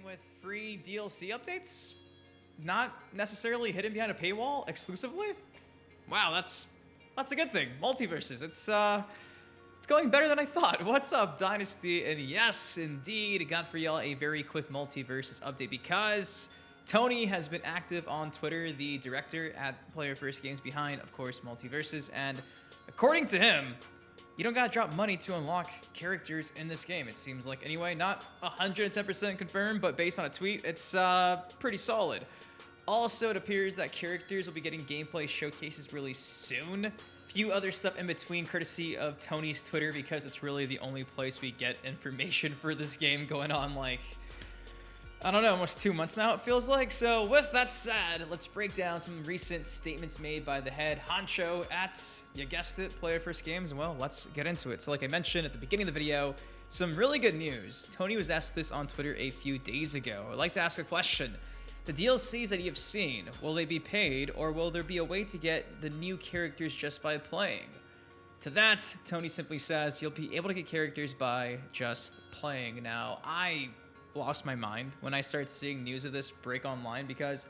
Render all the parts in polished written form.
with free DLC updates, not necessarily hidden behind a paywall exclusively. Wow, that's a good thing. MultiVersus, it's going better than I thought. What's up, Dynasty? And yes, indeed, got for y'all a very quick MultiVersus update because Tony has been active on Twitter, the director at Player First Games behind, of course, MultiVersus, and according to him, you don't gotta drop money to unlock characters in this game, it seems like. Anyway, not 110% confirmed, but based on a tweet, it's pretty solid. Also, it appears that characters will be getting gameplay showcases really soon. Few other stuff in between, courtesy of Tony's Twitter, because it's really the only place we get information for this game going on, like, I don't know, almost 2 months now, it feels like. So with that said, let's break down some recent statements made by the head honcho at, you guessed it, Player First Games. And well, let's get into it. So like I mentioned at the beginning of the video, some really good news. Tony was asked this on Twitter a few days ago. I'd like to ask a question. The DLCs that you have seen, will they be paid, or will there be a way to get the new characters just by playing? To that, Tony simply says, you'll be able to get characters by just playing. Now, I lost my mind when I started seeing news of this break online because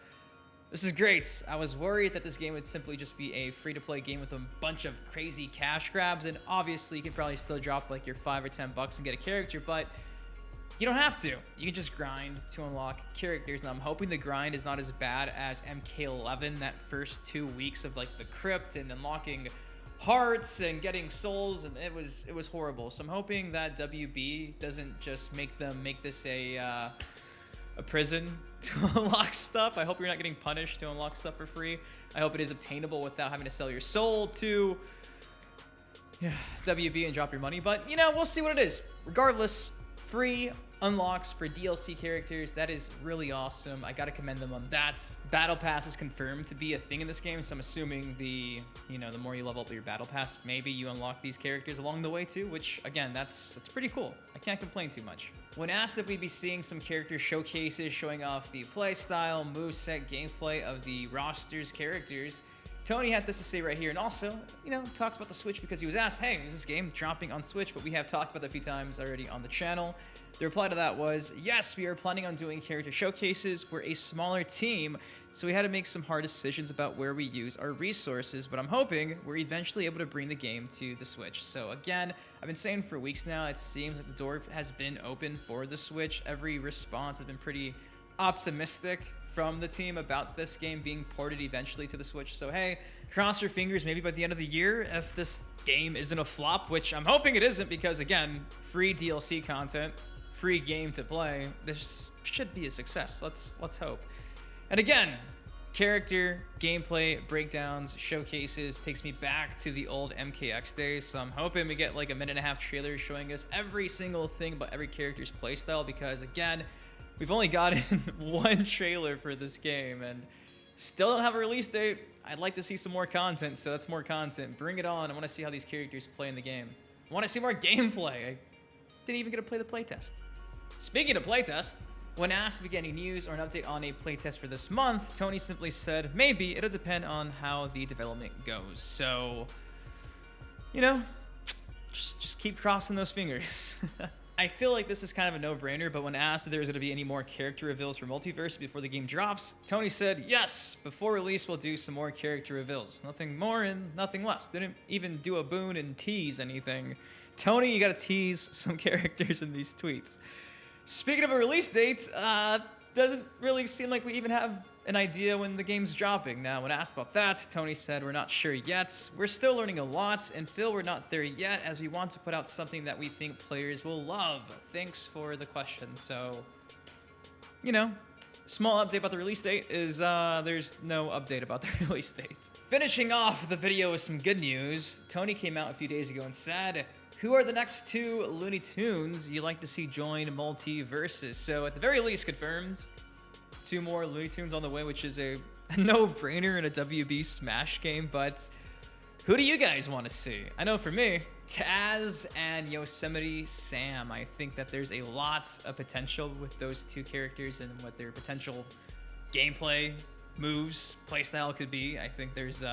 this is great. I was worried that this game would simply just be a free-to-play game with a bunch of crazy cash grabs, and obviously you can probably still drop like your $5 or $10 and get a character, but you don't have to. You can just grind to unlock characters. Now I'm hoping the grind is not as bad as MK11, that first 2 weeks of like the Krypt and unlocking hearts and getting souls, and it was horrible. So I'm hoping that WB doesn't just make this a prison to unlock stuff. I hope you're not getting punished to unlock stuff for free. I hope it is obtainable without having to sell your soul to WB and drop your money. But you know, we'll see what it is. Regardless, free unlocks for DLC characters, that is really awesome. I gotta commend them on that. Battle Pass is confirmed to be a thing in this game, so I'm assuming the more you level up your Battle Pass, maybe you unlock these characters along the way too, which again, that's pretty cool. I can't complain too much. When asked if we'd be seeing some character showcases showing off the playstyle, moveset, gameplay of the roster's characters, Tony had this to say right here, and also, talks about the Switch because he was asked, hey, is this game dropping on Switch? But we have talked about that a few times already on the channel. The reply to that was, yes, we are planning on doing character showcases. We're a smaller team, so we had to make some hard decisions about where we use our resources, but I'm hoping we're eventually able to bring the game to the Switch. So again, I've been saying for weeks now, it seems like the door has been open for the Switch. Every response has been pretty optimistic from the team about this game being ported eventually to the Switch. So hey, cross your fingers, maybe by the end of the year, if this game isn't a flop, which I'm hoping it isn't, because again, free DLC content, free game to play, this should be a success. Let's hope. And again, character, gameplay, breakdowns, showcases takes me back to the old MKX days. So I'm hoping we get like a 1.5-minute trailer showing us every single thing about every character's playstyle, because again, we've only gotten one trailer for this game and still don't have a release date. I'd like to see some more content, so that's more content. Bring it on. I want to see how these characters play in the game. I want to see more gameplay. I didn't even get to play the playtest. Speaking of playtest, when asked if we get any news or an update on a playtest for this month, Tony simply said, maybe, it'll depend on how the development goes. So, just keep crossing those fingers. I feel like this is kind of a no-brainer, but when asked if there was going to be any more character reveals for MultiVersus before the game drops, Tony said, yes, before release we'll do some more character reveals. Nothing more and nothing less. Didn't even do a Boon and tease anything. Tony, you gotta tease some characters in these tweets. Speaking of a release date, doesn't really seem like we even have an idea when the game's dropping. Now, when asked about that, Tony said, we're not sure yet. We're still learning a lot, and Phil, we're not there yet, as we want to put out something that we think players will love. Thanks for the question. So, small update about the release date is there's no update about the release date. Finishing off the video with some good news, Tony came out a few days ago and said, who are the next 2 Looney Tunes you'd like to see join MultiVersus? So at the very least confirmed, 2 more Looney Tunes on the way, which is a no-brainer in a WB Smash game, but who do you guys want to see? I know for me, Taz and Yosemite Sam. I think that there's a lot of potential with those 2 characters and what their potential gameplay, moves, playstyle could be. I think there's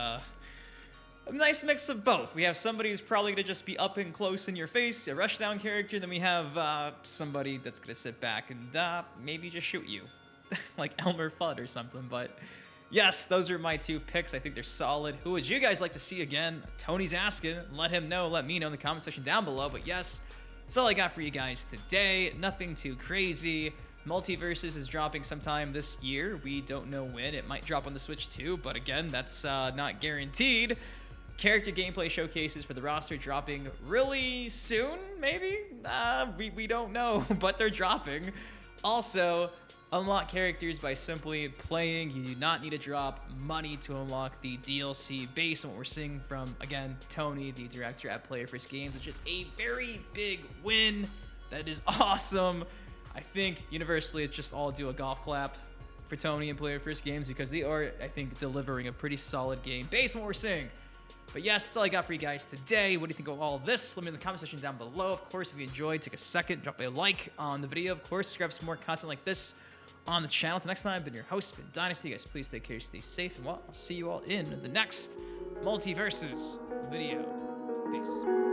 a nice mix of both. We have somebody who's probably gonna just be up and close in your face, a rushdown character. Then we have somebody that's gonna sit back and maybe just shoot you, like Elmer Fudd or something. But yes, those are my 2 picks. I think they're solid. Who would you guys like to see again? Tony's asking. Let him know. Let me know in the comment section down below. But yes, that's all I got for you guys today. Nothing too crazy. MultiVersus is dropping sometime this year. We don't know when. It might drop on the Switch too, but again, that's not guaranteed. Character gameplay showcases for the roster dropping really soon, maybe? We don't know, but they're dropping. Also, unlock characters by simply playing. You do not need to drop money to unlock the DLC based on what we're seeing from, again, Tony, the director at Player First Games, which is a very big win. That is awesome. I think universally it's just all do a golf clap for Tony and Player First Games because they are, I think, delivering a pretty solid game based on what we're seeing. But yes, that's all I got for you guys today. What do you think of all of this? Let me know in the comment section down below. Of course, if you enjoyed, take a second, drop a like on the video. Of course, subscribe for some more content like this on the channel. Until next time, I've been your host, Ben Dynasty. Guys, please take care, stay safe, and well, I'll see you all in the next MultiVersus video. Peace.